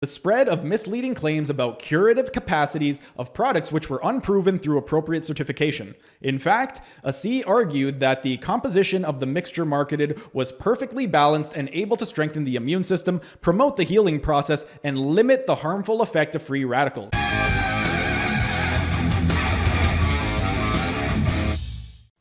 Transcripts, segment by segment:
The spread of misleading claims about curative capacities of products which were unproven through appropriate certification. In fact, ASEA argued that the composition of the mixture marketed was perfectly balanced and able to strengthen the immune system, promote the healing process, and limit the harmful effect of free radicals.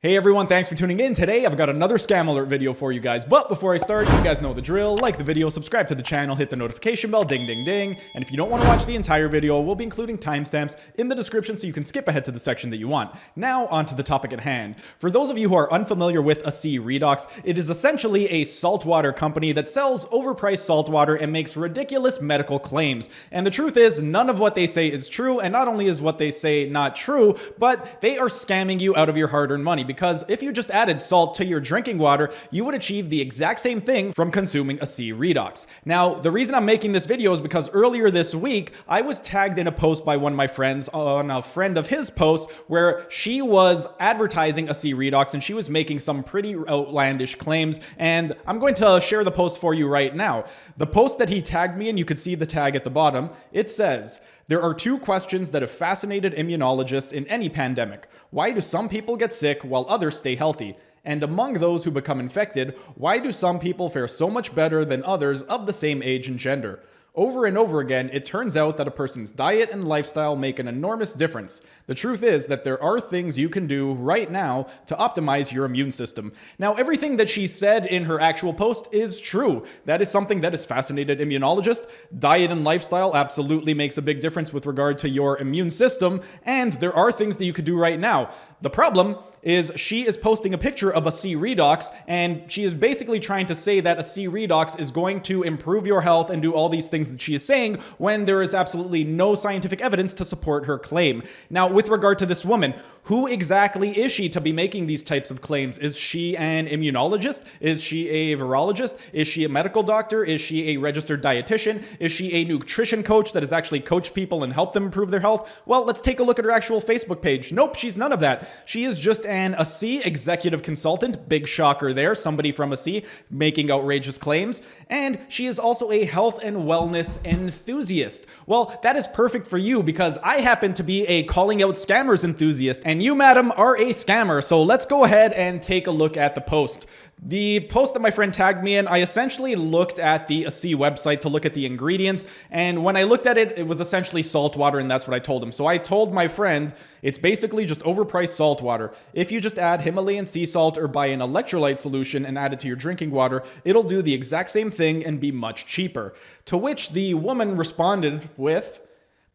Hey everyone, thanks for tuning in. Today I've got another scam alert video for you guys. But before I start, you guys know the drill. Like the video, subscribe to the channel, hit the notification bell, ding ding ding. And if you don't want to watch the entire video, we'll be including timestamps in the description so you can skip ahead to the section that you want. Now on to the topic at hand. For those of you who are unfamiliar with ASEA REDOX, it is essentially a saltwater company that sells overpriced saltwater and makes ridiculous medical claims. And the truth is, none of what they say is true, and not only is what they say not true, but they are scamming you out of your hard-earned money. Because if you just added salt to your drinking water, you would achieve the exact same thing from consuming ASEA REDOX. Now, the reason I'm making this video is because earlier this week, I was tagged in a post by one of my friends on a friend of his post where she was advertising ASEA REDOX and she was making some pretty outlandish claims, and I'm going to share the post for you right now. The post that he tagged me in, you could see the tag at the bottom, it says, "There are two questions that have fascinated immunologists in any pandemic. Why do some people get sick while others stay healthy? And among those who become infected, why do some people fare so much better than others of the same age and gender? Over and over again, it turns out that a person's diet and lifestyle make an enormous difference. The truth is that there are things you can do right now to optimize your immune system." Now, everything that she said in her actual post is true. That is something that has fascinated immunologists. Diet and lifestyle absolutely makes a big difference with regard to your immune system, and there are things that you could do right now. The problem is she is posting a picture of ASEA REDOX, and she is basically trying to say that ASEA REDOX is going to improve your health and do all these things that she is saying when there is absolutely no scientific evidence to support her claim. Now, with regard to this woman, who exactly is she to be making these types of claims? Is she an immunologist? Is she a virologist? Is she a medical doctor? Is she a registered dietitian? Is she a nutrition coach that has actually coached people and helped them improve their health? Well, let's take a look at her actual Facebook page. Nope, she's none of that. She is just an ASEA executive consultant, big shocker there, somebody from ASEA making outrageous claims, and she is also a health and wellness enthusiast. Well, that is perfect for you because I happen to be a calling out scammers enthusiast, and you, madam, are a scammer, so let's go ahead and take a look at the post. The post that my friend tagged me in, I essentially looked at the ASEA website to look at the ingredients, and when I looked at it, it was essentially salt water, and that's what I told him. So I told my friend, it's basically just overpriced salt water. If you just add Himalayan sea salt or buy an electrolyte solution and add it to your drinking water, it'll do the exact same thing and be much cheaper. To which the woman responded with,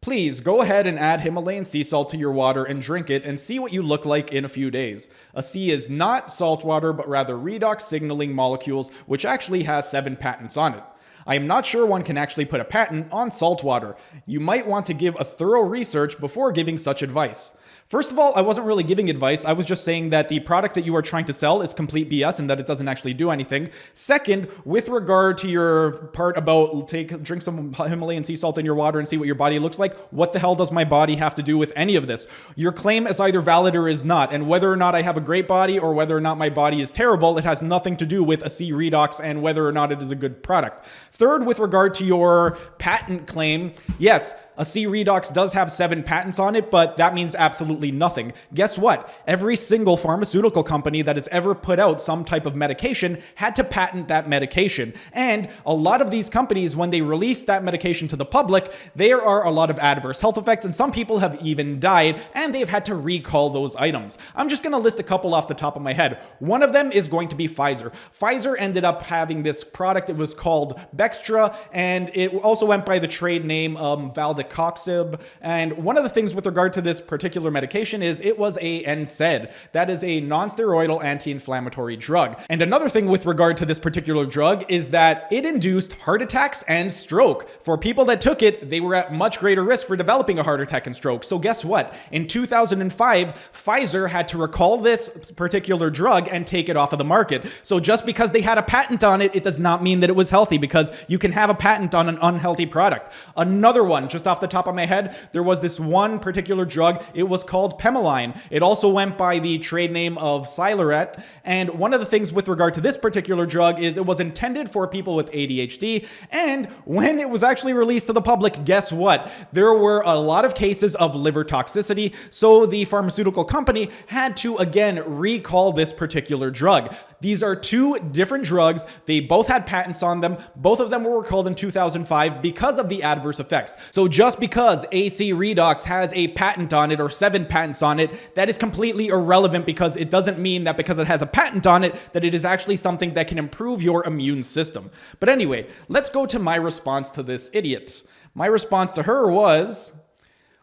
"Please go ahead and add Himalayan sea salt to your water and drink it and see what you look like in a few days. ASEA is not salt water, but rather redox signaling molecules, which actually has 7 patents on it. I am not sure one can actually put a patent on salt water. You might want to give a thorough research before giving such advice." First of all, I wasn't really giving advice. I was just saying that the product that you are trying to sell is complete BS and that it doesn't actually do anything. Second, with regard to your part about drink some Himalayan sea salt in your water and see what your body looks like, what the hell does my body have to do with any of this? Your claim is either valid or is not, and whether or not I have a great body or whether or not my body is terrible, it has nothing to do with ASEA REDOX and whether or not it is a good product. Third, with regard to your patent claim, yes, ASEA REDOX does have 7 patents on it, but that means absolutely nothing. Guess what? Every single pharmaceutical company that has ever put out some type of medication had to patent that medication. And a lot of these companies, when they release that medication to the public, there are a lot of adverse health effects, and some people have even died, and they've had to recall those items. I'm just going to list a couple off the top of my head. One of them is going to be Pfizer. Pfizer ended up having this product. It was called Bextra, and it also went by the trade name Valdecoxib. And one of the things with regard to this particular medication is it was a NSAID. That is a non-steroidal anti-inflammatory drug. And another thing with regard to this particular drug is that it induced heart attacks and stroke. For people that took it, they were at much greater risk for developing a heart attack and stroke. So guess what? In 2005, Pfizer had to recall this particular drug and take it off of the market. So just because they had a patent on it, it does not mean that it was healthy, because you can have a patent on an unhealthy product. Another one, just off off the top of my head, there was this one particular drug. It was called Pemeline. It also went by the trade name of Silaret. And one of the things with regard to this particular drug is it was intended for people with ADHD. And when it was actually released to the public, guess what? There were a lot of cases of liver toxicity. So the pharmaceutical company had to again recall this particular drug. These are two different drugs. They both had patents on them. Both of them were recalled in 2005 because of the adverse effects. So just because ASEA REDOX has a patent on it or 7 patents on it, that is completely irrelevant, because it doesn't mean that because it has a patent on it, that it is actually something that can improve your immune system. But anyway, let's go to my response to this idiot. My response to her was,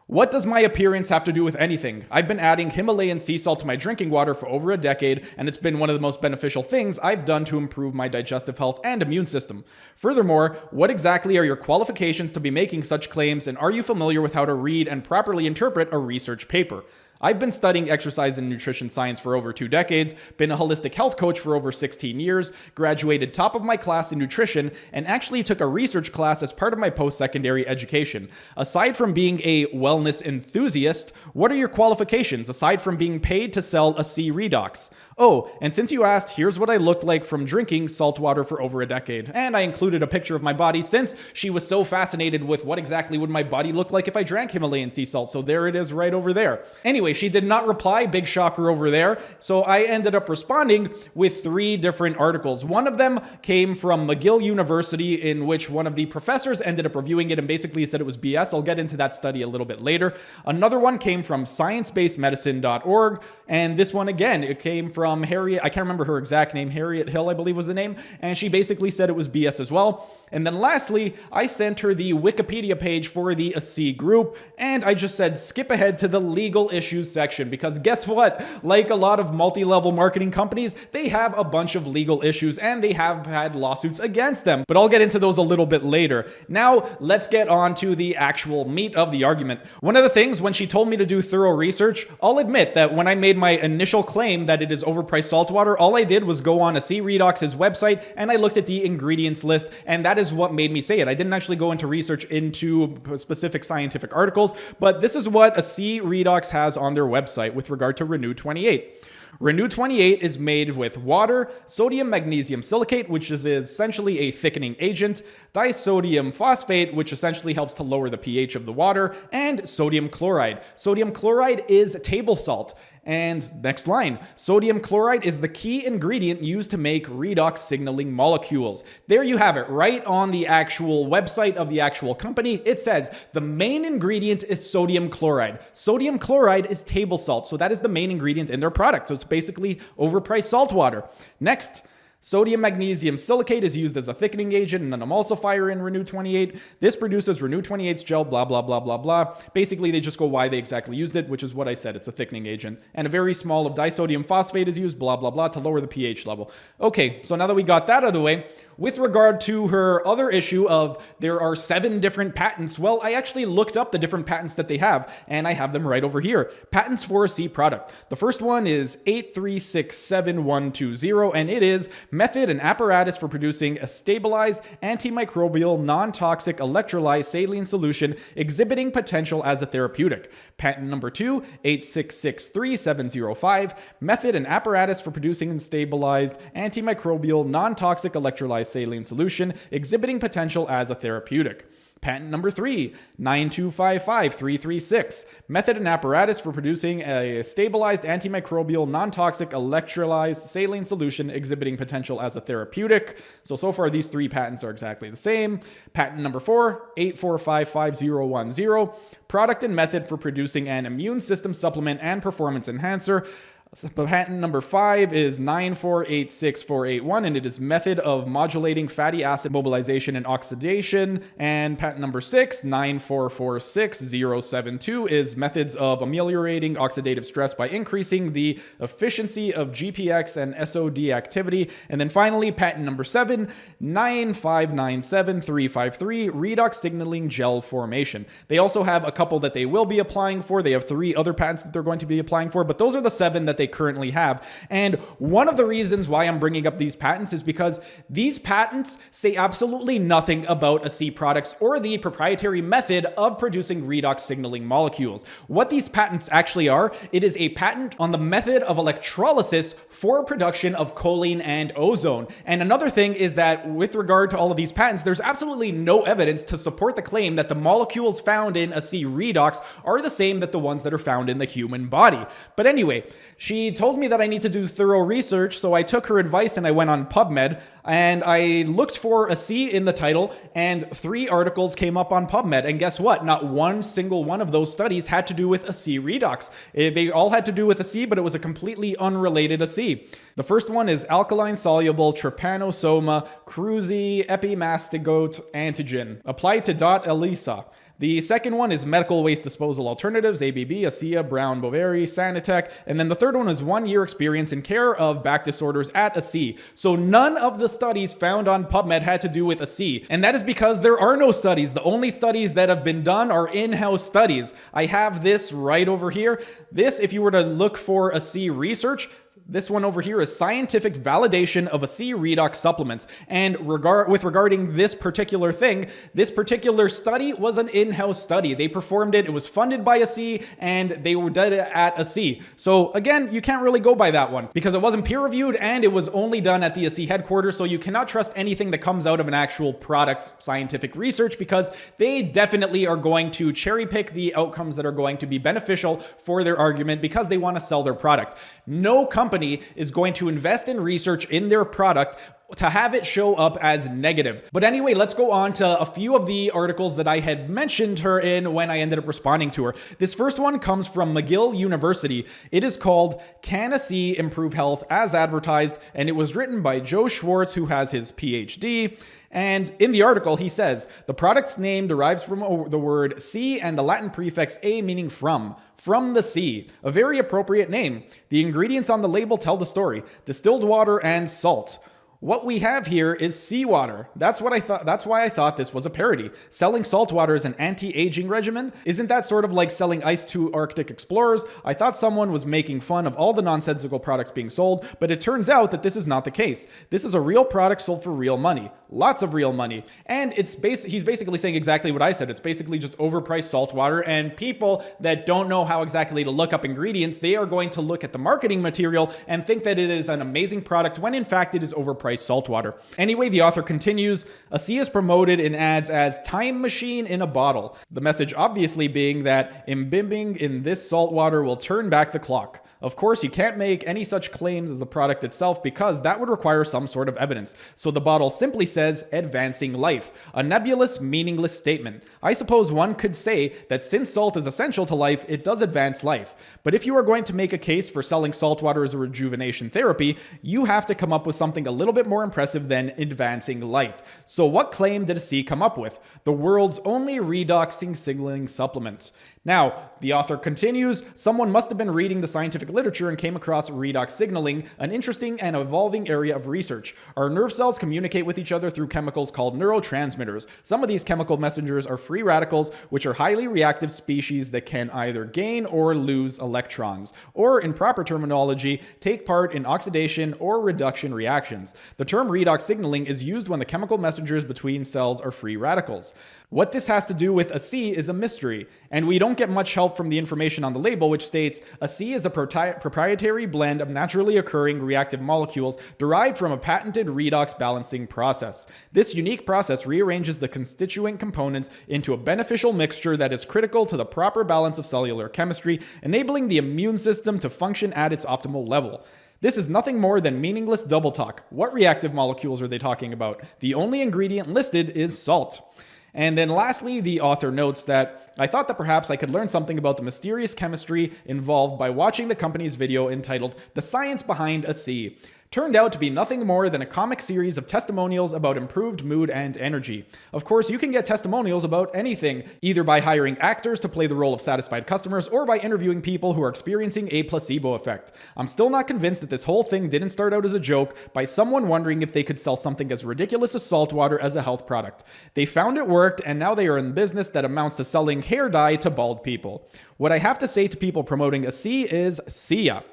what does my appearance have to do with anything? I've been adding Himalayan sea salt to my drinking water for over a decade, and it's been one of the most beneficial things I've done to improve my digestive health and immune system. Furthermore, what exactly are your qualifications to be making such claims, and are you familiar with how to read and properly interpret a research paper? I've been studying exercise and nutrition science for over 2 decades, been a holistic health coach for over 16 years, graduated top of my class in nutrition, and actually took a research class as part of my post-secondary education. Aside from being a wellness enthusiast, what are your qualifications aside from being paid to sell ASEA REDOX? Oh, and since you asked, here's what I looked like from drinking salt water for over a decade. And I included a picture of my body since she was so fascinated with what exactly would my body look like if I drank Himalayan sea salt. So there it is right over there. Anyway, she did not reply, big shocker over there. So I ended up responding with 3 different articles. One of them came from McGill University, in which one of the professors ended up reviewing it and basically said it was BS. I'll get into that study a little bit later. Another one came from sciencebasedmedicine.org. And this one, again, it came from Harriet. I can't remember her exact name. Harriet Hill, I believe was the name. And she basically said it was BS as well. And then lastly, I sent her the Wikipedia page for the ASEA group. And I just said, skip ahead to the legal issues section, because guess what? Like a lot of multi-level marketing companies, they have a bunch of legal issues and they have had lawsuits against them. But I'll get into those a little bit later. Now, let's get on to the actual meat of the argument. One of the things when she told me to do thorough research, I'll admit that when I made my initial claim that it is overpriced salt water, all I did was go on ASEA REDOX's website and I looked at the ingredients list, and that is what made me say it. I didn't actually go into research into specific scientific articles, but this is what ASEA REDOX has on their website with regard to Renew 28. Renew 28 is made with water, sodium magnesium silicate, which is essentially a thickening agent, disodium phosphate, which essentially helps to lower the pH of the water, and sodium chloride. Sodium chloride is table salt. And next line, sodium chloride is the key ingredient used to make redox signaling molecules. There you have it, right on the actual website of the actual company. It says the main ingredient is sodium chloride. Sodium chloride is table salt, so that is the main ingredient in their product. So it's basically overpriced salt water. Next, sodium magnesium silicate is used as a thickening agent and an emulsifier in Renew 28. This produces Renew 28's gel, blah, blah, blah, blah, blah. Basically, they just go why they exactly used it, which is what I said. It's a thickening agent. And a very small of disodium phosphate is used, blah, blah, blah, to lower the pH level. Okay, so now that we got that out of the way, with regard to her other issue of there are 7 different patents, well, I actually looked up the different patents that they have, and I have them right over here. Patents for ASEA product. The first one is 8367120, and it is method and apparatus for producing a stabilized antimicrobial non-toxic electrolyte saline solution exhibiting potential as a therapeutic. Patent number 2, 8663705, method and apparatus for producing and stabilized antimicrobial non-toxic electrolyte saline solution exhibiting potential as a therapeutic. Patent number 3, 9255336, method and apparatus for producing a stabilized antimicrobial non-toxic electrolyzed saline solution exhibiting potential as a therapeutic. So far these 3 patents are exactly the same. Patent number 4, 8455010, product and method for producing an immune system supplement and performance enhancer. Patent number 5 is 9486481, and it is method of modulating fatty acid mobilization and oxidation. And patent number 6, 9446072, is methods of ameliorating oxidative stress by increasing the efficiency of GPX and SOD activity. And then finally, patent number 7, 9597353, redox signaling gel formation. They also have a couple that they will be applying for. They have 3 other patents that they're going to be applying for, but those are the 7 that they currently have. And one of the reasons why I'm bringing up these patents is because these patents say absolutely nothing about ASEA products or the proprietary method of producing redox signaling molecules. What these patents actually are, it is a patent on the method of electrolysis for production of choline and ozone. And another thing is that with regard to all of these patents, there's absolutely no evidence to support the claim that the molecules found in ASEA redox are the same that the ones that are found in the human body. But anyway, she told me that I need to do thorough research, so I took her advice and I went on PubMed and I looked for ASEA in the title, and 3 articles came up on PubMed. And guess what? Not one single one of those studies had to do with ASEA redox. They all had to do with ASEA, but it was a completely unrelated ASEA. The first one is alkaline soluble trypanosoma cruzi epimastigote antigen applied to ELISA. The second one is medical waste disposal alternatives, ABB, ASEA, Brown Boveri, Sanitec. And then the third one is 1 year experience in care of back disorders at ASEA. So none of the studies found on PubMed had to do with ASEA. And that is because there are no studies. The only studies that have been done are in-house studies. I have this right over here. This, if you were to look for ASEA research, this one over here is scientific validation of ASEA redox supplements. And regarding this particular thing, this particular study was an in-house study. They performed it. It was funded by ASEA, and they did it at ASEA. So again, you can't really go by that one because it wasn't peer-reviewed and it was only done at the ASEA headquarters. So you cannot trust anything that comes out of an actual product scientific research because they definitely are going to cherry pick the outcomes that are going to be beneficial for their argument because they want to sell their product. No company is going to invest in research in their product to have it show up as negative. But anyway, let's go on to a few of the articles that I had mentioned her in when I ended up responding to her. This first one comes from McGill University. It is called Can ASEA Improve Health as Advertised? And it was written by Joe Schwartz, who has his PhD. And in the article, he says, the product's name derives from the word sea and the Latin prefix a meaning from the sea, a very appropriate name. The ingredients on the label tell the story: distilled water and salt. What we have here is seawater. That's what I thought. That's why I thought this was a parody. Selling salt water as an anti-aging regimen? Isn't that sort of like selling ice to Arctic explorers? I thought someone was making fun of all the nonsensical products being sold, but it turns out that this is not the case. This is a real product sold for real money. Lots of real money. And he's basically saying exactly what I said. It's basically just overpriced salt water, and people that don't know how exactly to look up ingredients, they are going to look at the marketing material and think that it is an amazing product when in fact it is overpriced salt water. Anyway, the author continues, ASEA is promoted in ads as time machine in a bottle. The message obviously being that imbibing in this salt water will turn back the clock. Of course, you can't make any such claims as the product itself because that would require some sort of evidence. So the bottle simply says advancing life, a nebulous, meaningless statement. I suppose one could say that since salt is essential to life, it does advance life. But if you are going to make a case for selling salt water as a rejuvenation therapy, you have to come up with something a little bit more impressive than advancing life. So what claim did ASEA come up with? The world's only redoxing signaling supplement. Now, the author continues, someone must have been reading the scientific literature and came across redox signaling, an interesting and evolving area of research. Our nerve cells communicate with each other through chemicals called neurotransmitters. Some of these chemical messengers are free radicals, which are highly reactive species that can either gain or lose electrons, or in proper terminology, take part in oxidation or reduction reactions. The term redox signaling is used when the chemical messengers between cells are free radicals. What this has to do with ASEA is a mystery, and we don't get much help from the information on the label, which states ASEA is a proprietary blend of naturally occurring reactive molecules derived from a patented redox balancing process. This unique process rearranges the constituent components into a beneficial mixture that is critical to the proper balance of cellular chemistry, enabling the immune system to function at its optimal level. This is nothing more than meaningless double talk. What reactive molecules are they talking about? The only ingredient listed is salt. And then lastly, the author notes that I thought that perhaps I could learn something about the mysterious chemistry involved by watching the company's video entitled The Science Behind ASEA. Turned out to be nothing more than a comic series of testimonials about improved mood and energy. Of course, you can get testimonials about anything, either by hiring actors to play the role of satisfied customers or by interviewing people who are experiencing a placebo effect. I'm still not convinced that this whole thing didn't start out as a joke by someone wondering if they could sell something as ridiculous as salt water as a health product. They found it worked, and now they are in business that amounts to selling hair dye to bald people. What I have to say to people promoting ASEA is see ya.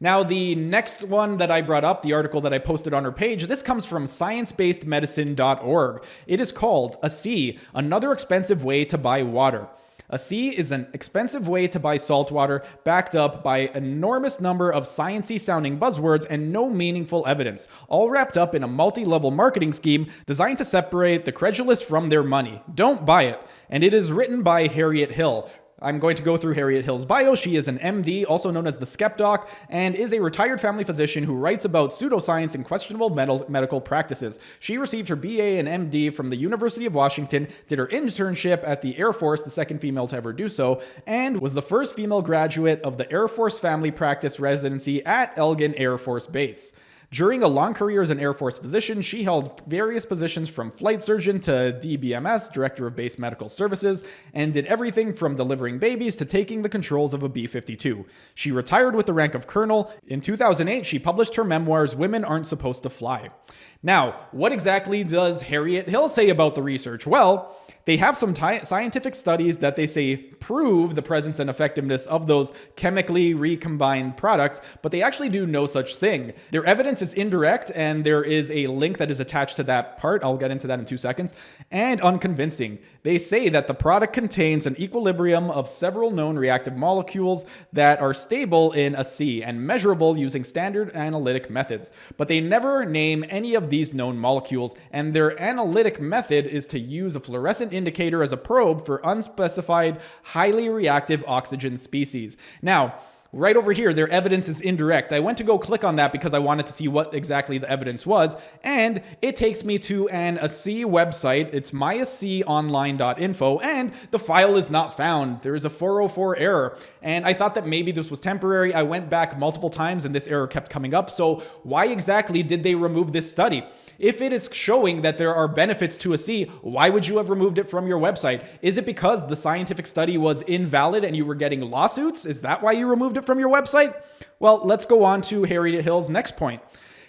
Now, the next one that I brought up, the article that I posted on her page, this comes from sciencebasedmedicine.org. It is called ASEA, Another Expensive Way to Buy Water. ASEA is an expensive way to buy salt water, backed up by an enormous number of sciencey sounding buzzwords and no meaningful evidence, all wrapped up in a multi-level marketing scheme designed to separate the credulous from their money. Don't buy it. And it is written by Harriet Hill. I'm going to go through Harriet Hill's bio. She is an MD, also known as the Skepdoc, and is a retired family physician who writes about pseudoscience and questionable medical practices. She received her BA and MD from the University of Washington, did her internship at the Air Force, the second female to ever do so, and was the first female graduate of the Air Force Family Practice Residency at Elgin Air Force Base. During a long career as an Air Force physician, she held various positions from flight surgeon to DBMS, Director of Base Medical Services, and did everything from delivering babies to taking the controls of a B-52. She retired with the rank of colonel. In 2008, she published her memoirs, Women Aren't Supposed to Fly. Now, what exactly does Harriet Hill say about the research? Well, they have some scientific studies that they say prove the presence and effectiveness of those chemically recombined products, but they actually do no such thing. Their evidence is indirect, and there is a link that is attached to that part. I'll get into that in 2 seconds. And unconvincing. They say that the product contains an equilibrium of several known reactive molecules that are stable in ASEA and measurable using standard analytic methods. But they never name any of these known molecules, and their analytic method is to use a fluorescent indicator as a probe for unspecified, highly reactive oxygen species. Now, right over here, their evidence is indirect. I went to go click on that because I wanted to see what exactly the evidence was, and it takes me to an ASEA website. It's myaseaonline.info, and the file is not found. There is a 404 error, and I thought that maybe this was temporary. I went back multiple times, and this error kept coming up. So why exactly did they remove this study? If it is showing that there are benefits to ASEA, why would you have removed it from your website? Is it because the scientific study was invalid and you were getting lawsuits? Is that why you removed it from your website? Well, let's go on to Harriet Hill's next point.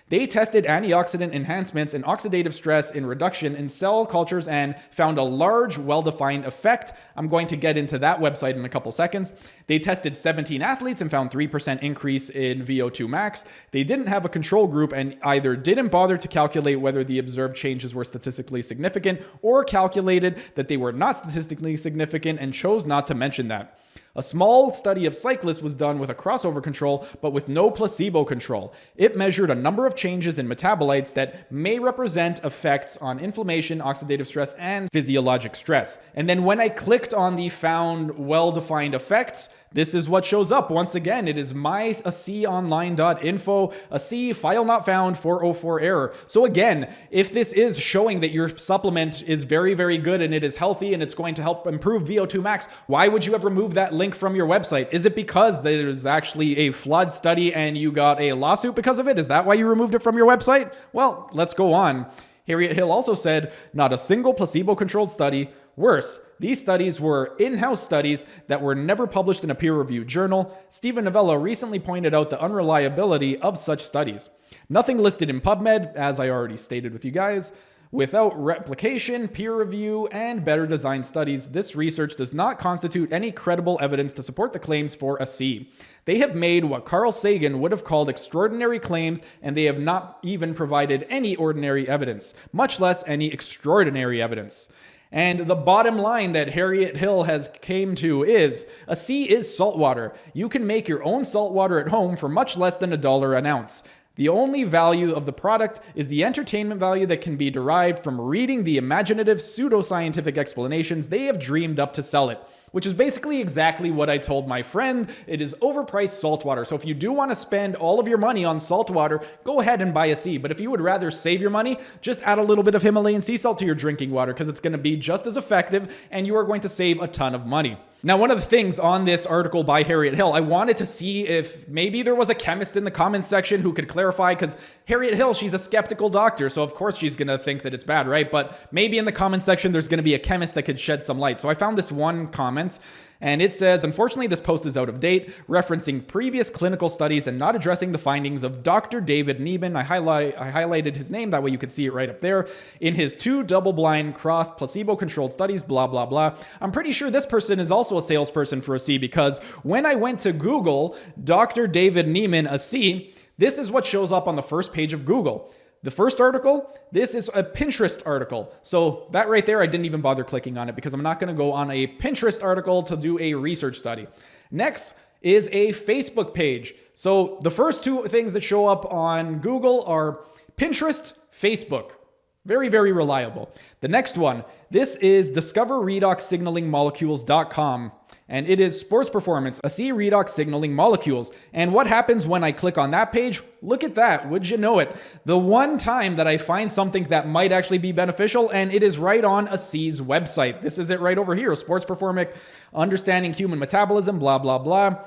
They tested antioxidant enhancements and oxidative stress in reduction in cell cultures and found a large, well-defined effect. I'm going to get into that website in a couple seconds. They tested 17 athletes and found 3% increase in VO2 max. They didn't have a control group and either didn't bother to calculate whether the observed changes were statistically significant or calculated that they were not statistically significant and chose not to mention that. A small study of cyclists was done with a crossover control, but with no placebo control. It measured a number of changes in metabolites that may represent effects on inflammation, oxidative stress, and physiologic stress. And then when I clicked on the found well-defined effects, this is what shows up. Once again, it is myaseaonline.info, ASEA file not found, 404 error. So again, if this is showing that your supplement is very, very good and it is healthy and it's going to help improve VO2 max, why would you have removed that link from your website? Is it because there's actually a flawed study and you got a lawsuit because of it? Is that why you removed it from your website? Well, let's go on. Harriet Hill also said, not a single placebo-controlled study. Worse, these studies were in-house studies that were never published in a peer-reviewed journal. Stephen Novella recently pointed out the unreliability of such studies. Nothing listed in PubMed, as I already stated with you guys. Without replication, peer review, and better designed studies, this research does not constitute any credible evidence to support the claims for ASEA. They have made what Carl Sagan would have called extraordinary claims, and they have not even provided any ordinary evidence, much less any extraordinary evidence. And the bottom line that Harriet Hill has came to is, ASEA is salt water. You can make your own salt water at home for much less than $1 an ounce. The only value of the product is the entertainment value that can be derived from reading the imaginative pseudoscientific explanations they have dreamed up to sell it, which is basically exactly what I told my friend. It is overpriced salt water. So if you do want to spend all of your money on salt water, go ahead and buy ASEA. But if you would rather save your money, just add a little bit of Himalayan sea salt to your drinking water because it's going to be just as effective and you are going to save a ton of money. Now, one of the things on this article by Harriet Hill, I wanted to see if maybe there was a chemist in the comments section who could clarify, because Harriet Hill, she's a skeptical doctor, so of course she's going to think that it's bad, right? But maybe in the comments section, there's going to be a chemist that could shed some light. So I found this one comment comments. And it says, unfortunately, this post is out of date, referencing previous clinical studies and not addressing the findings of Dr. David Neiman. I highlighted his name, that way you could see it right up there, in his 2 double-blind crossed placebo-controlled studies, blah, blah, blah. I'm pretty sure this person is also a salesperson for ASEA, because when I went to Google Dr. David Neiman ASEA, this is what shows up on the first page of Google. The first article, this is a Pinterest article. So that right there, I didn't even bother clicking on it because I'm not going to go on a Pinterest article to do a research study. Next is a Facebook page. So the first 2 things that show up on Google are Pinterest, Facebook. Very, very reliable. The next one, this is discoverredoxsignalingmolecules.com. And it is sports performance, ASEA REDOX Signaling Molecules. And what happens when I click on that page? Look at that, would you know it? The one time that I find something that might actually be beneficial, and it is right on ASEA's website. This is it right over here, sports performance, understanding human metabolism, blah, blah, blah.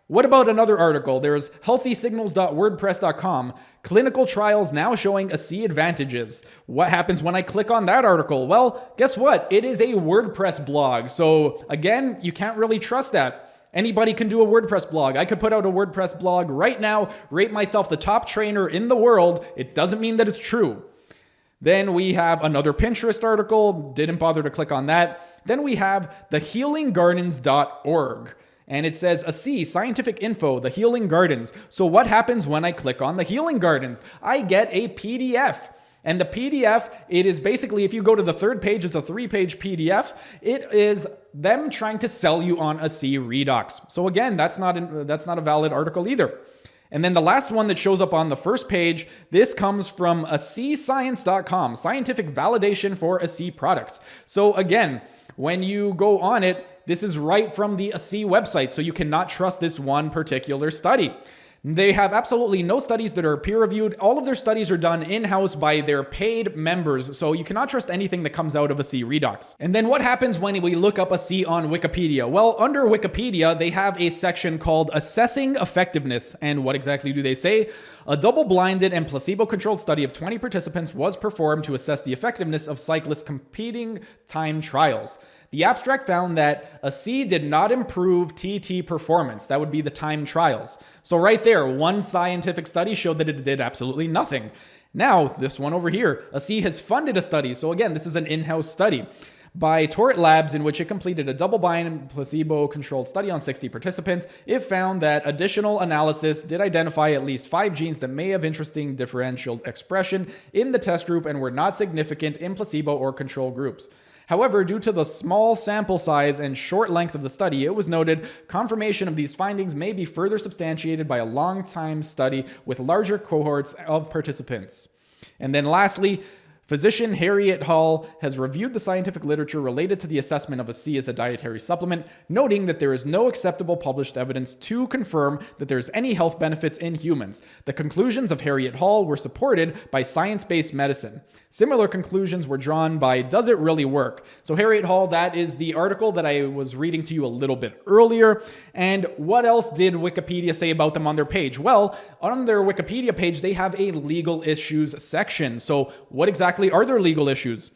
What about another article? There's healthysignals.wordpress.com. Clinical trials now showing ASEA advantages. What happens when I click on that article? Well, guess what? It is a WordPress blog. So again, you can't really trust that. Anybody can do a WordPress blog. I could put out a WordPress blog right now, rate myself the top trainer in the world. It doesn't mean that it's true. Then we have another Pinterest article. Didn't bother to click on that. Then we have thehealinggardens.org. And it says ASEA scientific info, the Healing Gardens. So what happens when I click on the Healing Gardens? I get a PDF. And the PDF, it is basically, if you go to the 3rd page, it's a 3-page PDF. It is them trying to sell you on ASEA Redox. So again, that's not a valid article either. And then the last one that shows up on the first page, this comes from ASEAScience.com, scientific validation for ASEA products. So again, when you go on it, this is right from the ASEA website, so you cannot trust this one particular study. They have absolutely no studies that are peer-reviewed. All of their studies are done in-house by their paid members, so you cannot trust anything that comes out of ASEA Redox. And then what happens when we look up ASEA on Wikipedia? Well, under Wikipedia, they have a section called Assessing Effectiveness. And what exactly do they say? A double-blinded and placebo-controlled study of 20 participants was performed to assess the effectiveness of cyclists competing time trials. The abstract found that ASEA did not improve TT performance. That would be the time trials. So right there, one scientific study showed that it did absolutely nothing. Now, this one over here, ASEA has funded a study. So again, this is an in-house study by Torrent Labs in which it completed a double-blind placebo-controlled study on 60 participants. It found that additional analysis did identify at least 5 genes that may have interesting differential expression in the test group and were not significant in placebo or control groups. However, due to the small sample size and short length of the study, it was noted confirmation of these findings may be further substantiated by a long-time study with larger cohorts of participants. And then lastly, physician Harriet Hall has reviewed the scientific literature related to the assessment of ASEA as a dietary supplement, noting that there is no acceptable published evidence to confirm that there's any health benefits in humans. The conclusions of Harriet Hall were supported by science-based medicine. Similar conclusions were drawn by Does It Really Work? So Harriet Hall, that is the article that I was reading to you a little bit earlier. And what else did Wikipedia say about them on their page? Well, on their Wikipedia page, they have a legal issues section. So what exactly are their legal issues?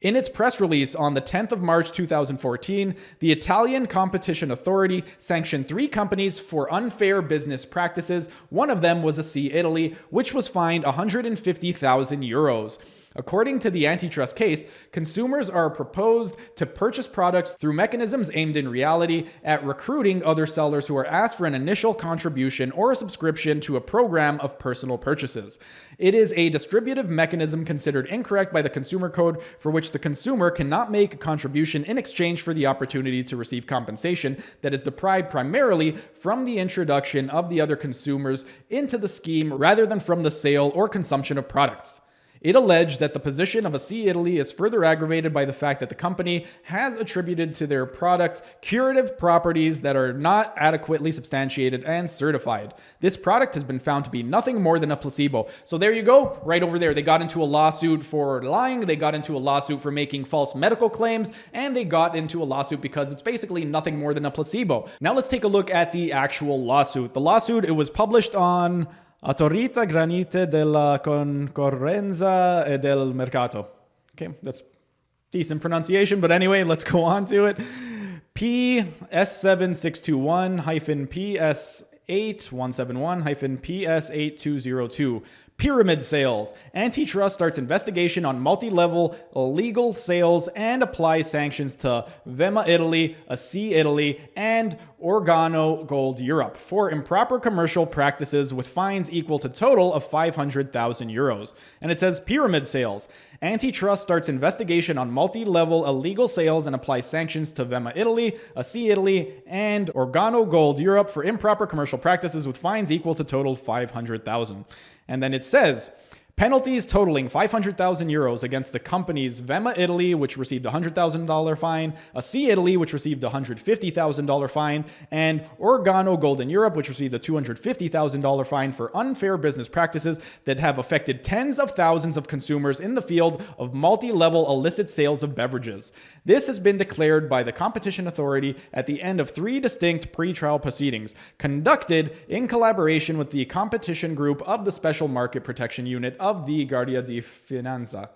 In its press release on the 10th of March 2014, the Italian Competition Authority sanctioned 3 companies for unfair business practices. One of them was ASEA Italy, which was fined 150,000 euros. According to the antitrust case, consumers are proposed to purchase products through mechanisms aimed in reality at recruiting other sellers who are asked for an initial contribution or a subscription to a program of personal purchases. It is a distributive mechanism considered incorrect by the Consumer Code, for which the consumer cannot make a contribution in exchange for the opportunity to receive compensation that is deprived primarily from the introduction of the other consumers into the scheme rather than from the sale or consumption of products. It alleged that the position of ASEA Italy is further aggravated by the fact that the company has attributed to their product curative properties that are not adequately substantiated and certified. This product has been found to be nothing more than a placebo. So there you go, right over there. They got into a lawsuit for lying, they got into a lawsuit for making false medical claims, and they got into a lawsuit because it's basically nothing more than a placebo. Now let's take a look at the actual lawsuit. The lawsuit, it was published on Autorità Granite della Concorrenza e del Mercato. Okay, that's decent pronunciation, but anyway, let's go on to it. PS7621-PS8171-PS8202. Pyramid sales. Antitrust starts investigation on multi-level illegal sales and applies sanctions to Vema Italy, ASEA Italy, and Organo Gold Europe for improper commercial practices with fines equal to total of 500,000 euros. And it says pyramid sales. Antitrust starts investigation on multi-level illegal sales and applies sanctions to Vema Italy, ASEA Italy, and Organo Gold Europe for improper commercial practices with fines equal to total 500,000. And then it says, penalties totaling 500,000 euros against the companies Vema Italy, which received a $100,000 fine, ASEA Italy, which received a $150,000 fine, and Organo Gold Europe, which received a $250,000 fine for unfair business practices that have affected tens of thousands of consumers in the field of multi-level illicit sales of beverages. This has been declared by the Competition Authority at the end of 3 distinct pre-trial proceedings, conducted in collaboration with the competition group of the Special Market Protection Unit of the Guardia di Finanza.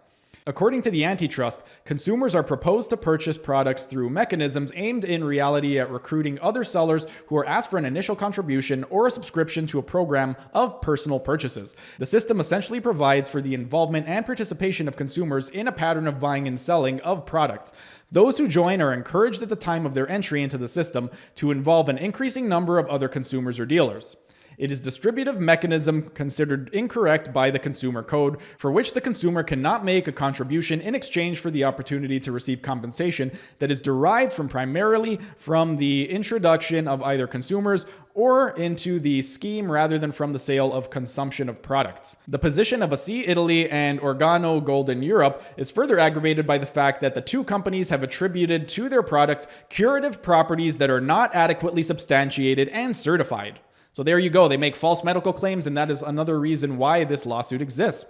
According to the antitrust, consumers are proposed to purchase products through mechanisms aimed in reality at recruiting other sellers who are asked for an initial contribution or a subscription to a program of personal purchases. The system essentially provides for the involvement and participation of consumers in a pattern of buying and selling of products. Those who join are encouraged at the time of their entry into the system to involve an increasing number of other consumers or dealers. It is a distributive mechanism considered incorrect by the consumer code, for which the consumer cannot make a contribution in exchange for the opportunity to receive compensation that is derived primarily from the introduction of either consumers or into the scheme rather than from the sale of consumption of products. The position of ASEA Italy and Organo Gold Europe is further aggravated by the fact that the two companies have attributed to their products curative properties that are not adequately substantiated and certified. So there you go. They make false medical claims, and that is another reason why this lawsuit exists.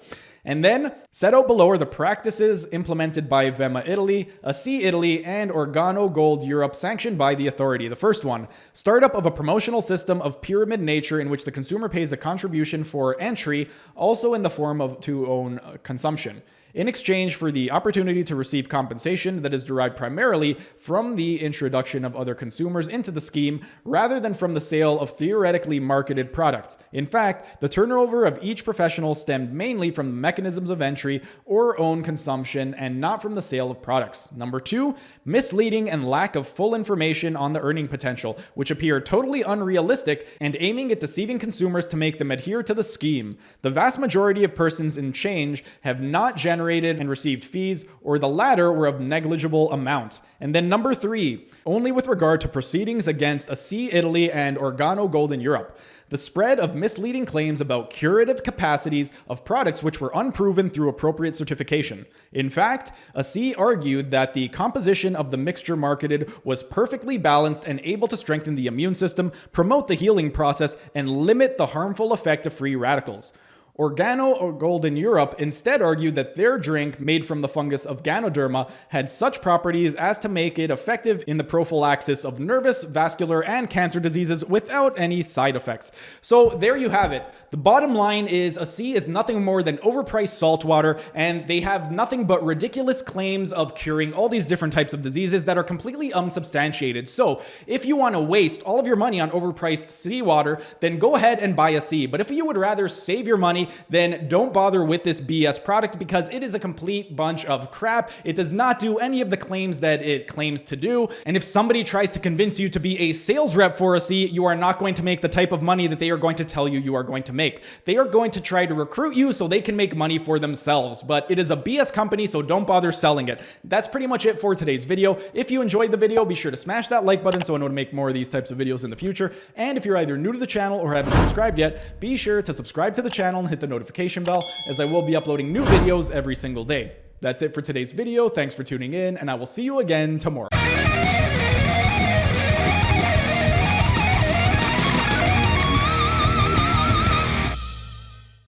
And then, set out below are the practices implemented by Vema Italy, ASEA Italy, and Organo Gold Europe sanctioned by the authority. The first one, startup of a promotional system of pyramid nature in which the consumer pays a contribution for entry, also in the form of to-own consumption, in exchange for the opportunity to receive compensation that is derived primarily from the introduction of other consumers into the scheme rather than from the sale of theoretically marketed products. In fact, the turnover of each professional stemmed mainly from the mechanisms of entry or own consumption and not from the sale of products. Number 2, misleading and lack of full information on the earning potential, which appear totally unrealistic and aiming at deceiving consumers to make them adhere to the scheme. The vast majority of persons in change have not generated and received fees, or the latter were of negligible amount. And then number 3, only with regard to proceedings against ASEA Italy and Organo Gold Europe, the spread of misleading claims about curative capacities of products which were unproven through appropriate certification. In fact, ASEA argued that the composition of the mixture marketed was perfectly balanced and able to strengthen the immune system, promote the healing process, and limit the harmful effect of free radicals. Organo Gold Europe instead argued that their drink, made from the fungus of Ganoderma, had such properties as to make it effective in the prophylaxis of nervous, vascular, and cancer diseases without any side effects. So there you have it. The bottom line is ASEA is nothing more than overpriced salt water, and they have nothing but ridiculous claims of curing all these different types of diseases that are completely unsubstantiated. So if you want to waste all of your money on overpriced seawater, then go ahead and buy ASEA. But if you would rather save your money, then don't bother with this BS product because it is a complete bunch of crap. It does not do any of the claims that it claims to do. And if somebody tries to convince you to be a sales rep for ASEA, you are not going to make the type of money that they are going to tell you you are going to make. They are going to try to recruit you so they can make money for themselves. But it is a BS company, so don't bother selling it. That's pretty much it for today's video. If you enjoyed the video, be sure to smash that like button so I know to make more of these types of videos in the future. And if you're either new to the channel or haven't subscribed yet, be sure to subscribe to the channel and hit the notification bell, as I will be uploading new videos every single day. That's it for today's video. Thanks for tuning in, and I will see you again tomorrow.